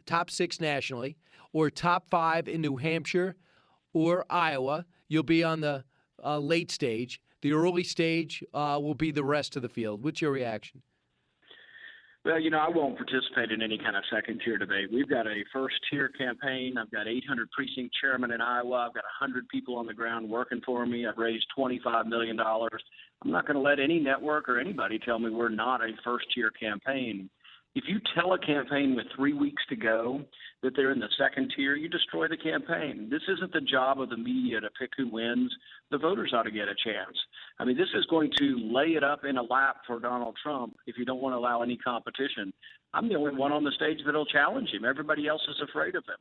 top 6 nationally, or top 5 in New Hampshire or Iowa, you'll be on the late stage. The early stage will be the rest of the field. What's your reaction? Well, I won't participate in any kind of second-tier debate. We've got a first-tier campaign. I've got 800 precinct chairmen in Iowa. I've got 100 people on the ground working for me. I've raised $25 million. I'm not going to let any network or anybody tell me we're not a first-tier campaign. If you tell a campaign with 3 weeks to go that they're in the second tier, you destroy the campaign. This isn't the job of the media to pick who wins. The voters ought to get a chance. I mean, this is going to lay it up in a lap for Donald Trump if you don't want to allow any competition. I'm the only one on the stage that will challenge him. Everybody else is afraid of him.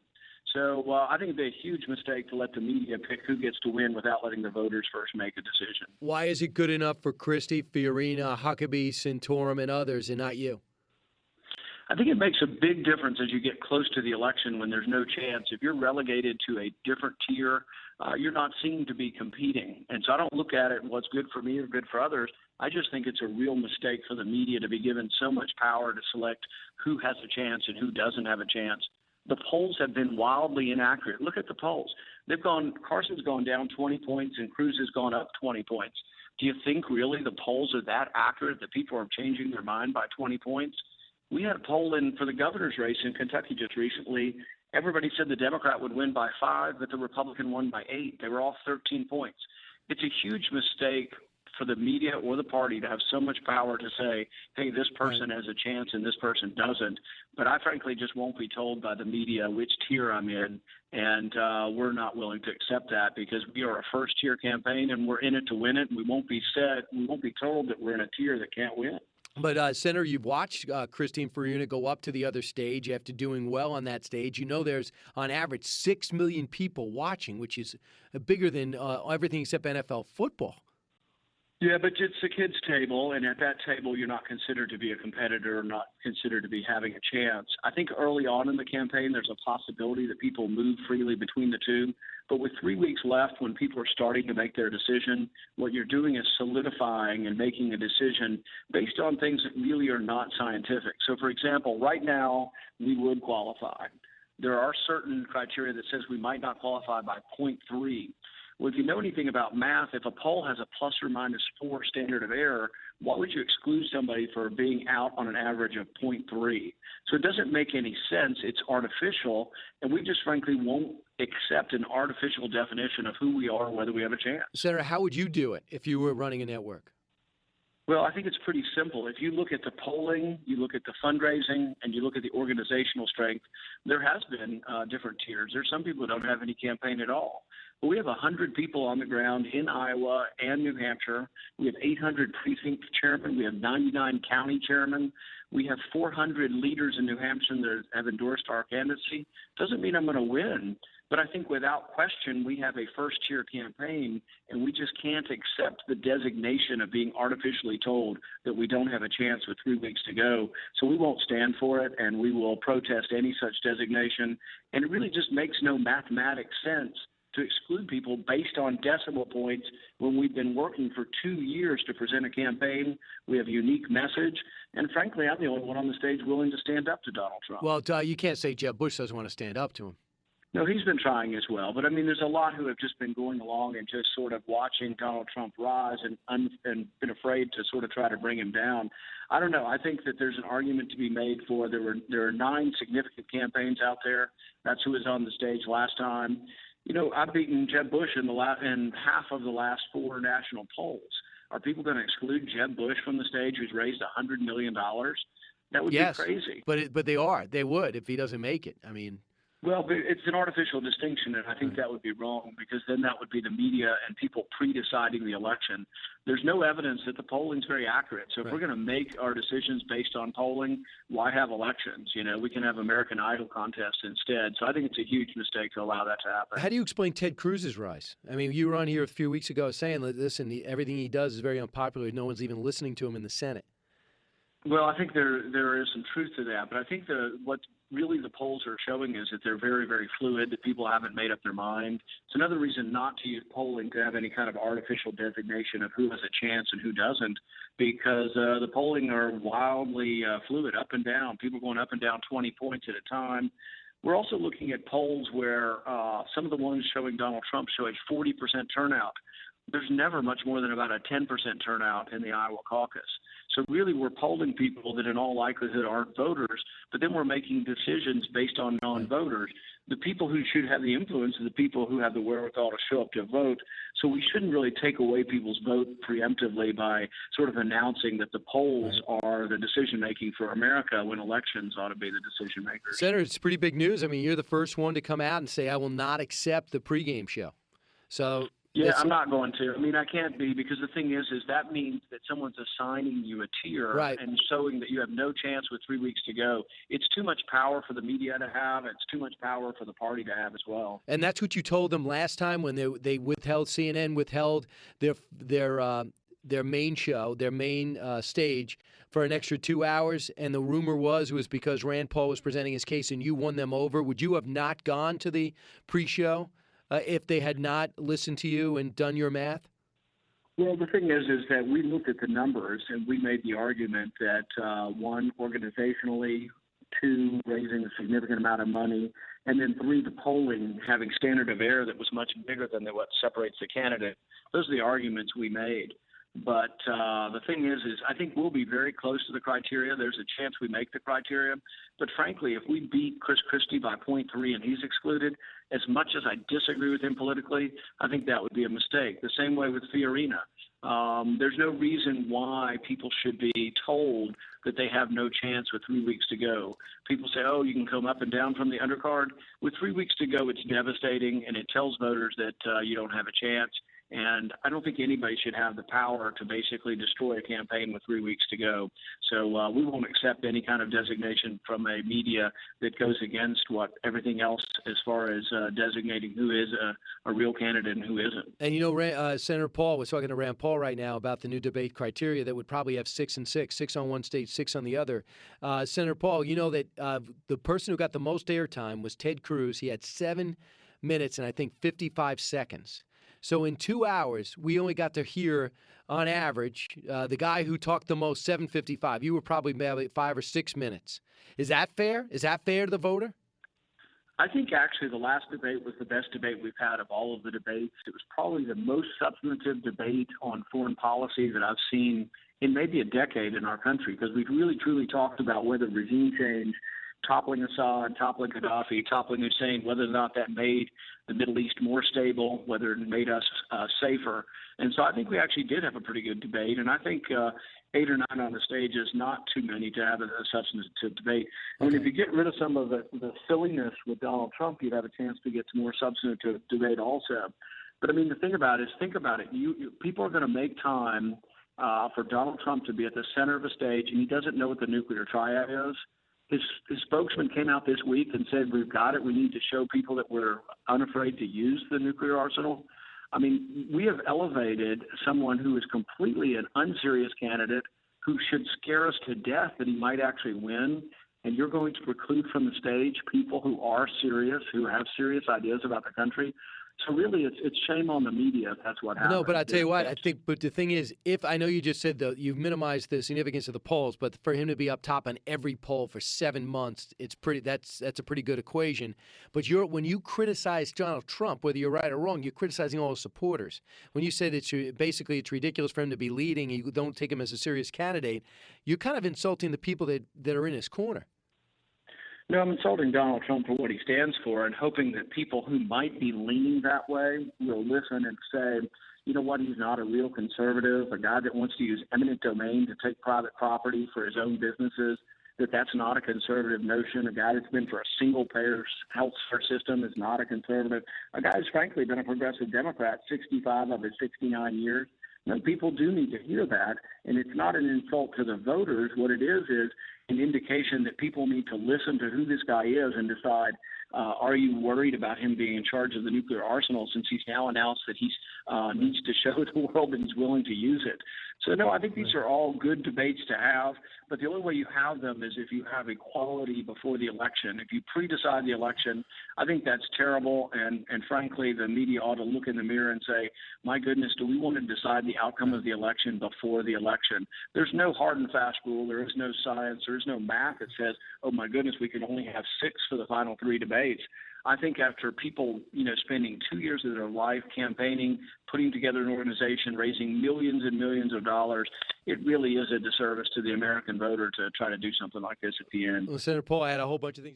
So I think it'd be a huge mistake to let the media pick who gets to win without letting the voters first make a decision. Why is it good enough for Christie, Fiorina, Huckabee, Santorum, and others, and not you? I think it makes a big difference as you get close to the election when there's no chance. If you're relegated to a different tier, you're not seen to be competing. And so I don't look at it what's good for me or good for others. I just think it's a real mistake for the media to be given so much power to select who has a chance and who doesn't have a chance. The polls have been wildly inaccurate. Look at the polls. Carson's gone down 20 points and Cruz has gone up 20 points. Do you think really the polls are that accurate that people are changing their mind by 20 points? We had a poll in for the governor's race in Kentucky just recently. Everybody said the Democrat would win by 5, but the Republican won by 8. They were all 13 points. It's a huge mistake for the media or the party to have so much power to say, hey, this person has a chance and this person doesn't. But I frankly just won't be told by the media which tier I'm in, and we're not willing to accept that because we are a first-tier campaign and we're in it to win it. We won't be told that we're in a tier that can't win. But, Senator, you've watched Christine Fiorina go up to the other stage after doing well on that stage. You know there's, on average, 6 million people watching, which is bigger than everything except NFL football. Yeah, but it's a kids' table, and at that table you're not considered to be a competitor, not considered to be having a chance. I think early on in the campaign there's a possibility that people move freely between the two. But with 3 weeks left, when people are starting to make their decision, what you're doing is solidifying and making a decision based on things that really are not scientific. So, for example, right now we would qualify. There are certain criteria that says we might not qualify by 0.3. Well, if you know anything about math, if a poll has a plus or minus 4 standard of error, why would you exclude somebody for being out on an average of 0.3? So it doesn't make any sense. It's artificial, and we just frankly won't accept an artificial definition of who we are and whether we have a chance. Senator, how would you do it if you were running a network? Well, I think it's pretty simple. If you look at the polling, you look at the fundraising, and you look at the organizational strength, there has been different tiers. There's some people who don't have any campaign at all. But we have 100 people on the ground in Iowa and New Hampshire. We have 800 precinct chairmen. We have 99 county chairmen. We have 400 leaders in New Hampshire that have endorsed our candidacy. Doesn't mean I'm going to win. But I think without question, we have a first-tier campaign, and we just can't accept the designation of being artificially told that we don't have a chance with 3 weeks to go. So we won't stand for it, and we will protest any such designation. And it really just makes no mathematic sense to exclude people based on decimal points when we've been working for 2 years to present a campaign. We have a unique message. And frankly, I'm the only one on the stage willing to stand up to Donald Trump. Well, you can't say Jeb Bush doesn't want to stand up to him. No, he's been trying as well. But, I mean, there's a lot who have just been going along and just sort of watching Donald Trump rise and been afraid to sort of try to bring him down. I don't know. I think that there's an argument to be made for there are 9 significant campaigns out there. That's who was on the stage last time. You know, I've beaten Jeb Bush in half of the last 4 national polls. Are people going to exclude Jeb Bush from the stage who's raised $100 million? That would be crazy. But they are. They would if he doesn't make it. I mean. Well, it's an artificial distinction, and I think that would be wrong because then that would be the media and people pre-deciding the election. There's no evidence that the polling's very accurate. So if we're going to make our decisions based on polling, why have elections? You know, we can have American Idol contests instead. So I think it's a huge mistake to allow that to happen. How do you explain Ted Cruz's rise? I mean, you were on here a few weeks ago saying, listen, everything he does is very unpopular. No one's even listening to him in the Senate. Well, I think there is some truth to that, but I think what really the polls are showing is that they're very, very fluid, that people haven't made up their mind. It's another reason not to use polling to have any kind of artificial designation of who has a chance and who doesn't, because the polling are wildly fluid, up and down, people going up and down 20 points at a time. We're also looking at polls where some of the ones showing Donald Trump show a 40% turnout. There's never much more than about a 10% turnout in the Iowa caucus. So really we're polling people that in all likelihood aren't voters, but then we're making decisions based on non-voters. The people who should have the influence are the people who have the wherewithal to show up to vote. So we shouldn't really take away people's vote preemptively by sort of announcing that the polls are the decision-making for America when elections ought to be the decision-makers. Senator, it's pretty big news. I mean, you're the first one to come out and say, I will not accept the pregame show. So yeah, I'm not going to. I mean, I can't be, because the thing is that means that someone's assigning you a tier and showing that you have no chance with 3 weeks to go. It's too much power for the media to have. It's too much power for the party to have as well. And that's what you told them last time when they withheld, CNN withheld their main show, their main stage for an extra 2 hours. And the rumor was it was because Rand Paul was presenting his case and you won them over. Would you have not gone to the pre-show if they had not listened to you and done your math? Well, the thing is that we looked at the numbers and we made the argument that one, organizationally, two, raising a significant amount of money, and then three, the polling having standard of error that was much bigger than what separates the candidate. Those are the arguments we made. But the thing is I think we'll be very close to the criteria. There's a chance we make the criteria. But frankly, if we beat Chris Christie by 0.3 and he's excluded, as much as I disagree with him politically, I think that would be a mistake. The same way with Fiorina. There's no reason why people should be told that they have no chance with 3 weeks to go. People say, oh, you can come up and down from the undercard. With 3 weeks to go, it's devastating, and it tells voters that you don't have a chance. And I don't think anybody should have the power to basically destroy a campaign with 3 weeks to go. So we won't accept any kind of designation from a media that goes against what everything else as far as designating who is a real candidate and who isn't. And, you know, Senator Paul was talking to Rand Paul right now about the new debate criteria that would probably have 6 and 6, 6 on one stage, 6 on the other. Senator Paul, you know that the person who got the most airtime was Ted Cruz. He had 7 minutes and I think 55 seconds. So in 2 hours, we only got to hear, on average, the guy who talked the most, 7:55. You were probably maybe 5 or 6 minutes. Is that fair? Is that fair to the voter? I think actually the last debate was the best debate we've had of all of the debates. It was probably the most substantive debate on foreign policy that I've seen in maybe a decade in our country, because we've really truly talked about whether regime change, toppling Assad, toppling Gaddafi, toppling Hussein, whether or not that made the Middle East more stable, whether it made us safer. And so I think we actually did have a pretty good debate. And I think 8 or 9 on the stage is not too many to have a substantive debate. I mean, if you get rid of some of the silliness with Donald Trump, you'd have a chance to get some more substantive debate also. But I mean, the thing about it is, think about it. People are going to make time for Donald Trump to be at the center of a stage, and he doesn't know what the nuclear triad is. His spokesman came out this week and said, we've got it. We need to show people that we're unafraid to use the nuclear arsenal. I mean, we have elevated someone who is completely an unserious candidate who should scare us to death that he might actually win. And you're going to preclude from the stage people who are serious, who have serious ideas about the country. So really, it's shame on the media if that's what happens. No, but I tell you what, I think. But the thing is, if I know you just said that you've minimized the significance of the polls, but for him to be up top on every poll for 7 months, it's pretty. That's a pretty good equation. But when you criticize Donald Trump, whether you're right or wrong, you're criticizing all his supporters. When you said it's ridiculous for him to be leading, and you don't take him as a serious candidate, you're kind of insulting the people that are in his corner. No, I'm insulting Donald Trump for what he stands for and hoping that people who might be leaning that way will listen and say, you know what, he's not a real conservative, a guy that wants to use eminent domain to take private property for his own businesses, that's not a conservative notion. A guy that's been for a single-payer health care system is not a conservative. A guy who's frankly been a progressive Democrat 65 of his 69 years. You know, people do need to hear that, and it's not an insult to the voters. What it is an indication that people need to listen to who this guy is and decide, are you worried about him being in charge of the nuclear arsenal, since he's now announced that he's needs to show the world that he's willing to use it. So, no, I think these are all good debates to have, but the only way you have them is if you have equality before the election. If you pre-decide the election, I think that's terrible, and frankly, the media ought to look in the mirror and say, my goodness, do we want to decide the outcome of the election before the election? There's no hard and fast rule. There is no science. There is no math that says, oh, my goodness, we can only have 6 for the final 3 debates. I think after people, spending 2 years of their life campaigning, putting together an organization, raising millions and millions of dollars, it really is a disservice to the American voter to try to do something like this at the end. Well, Senator Paul, I had a whole bunch of things.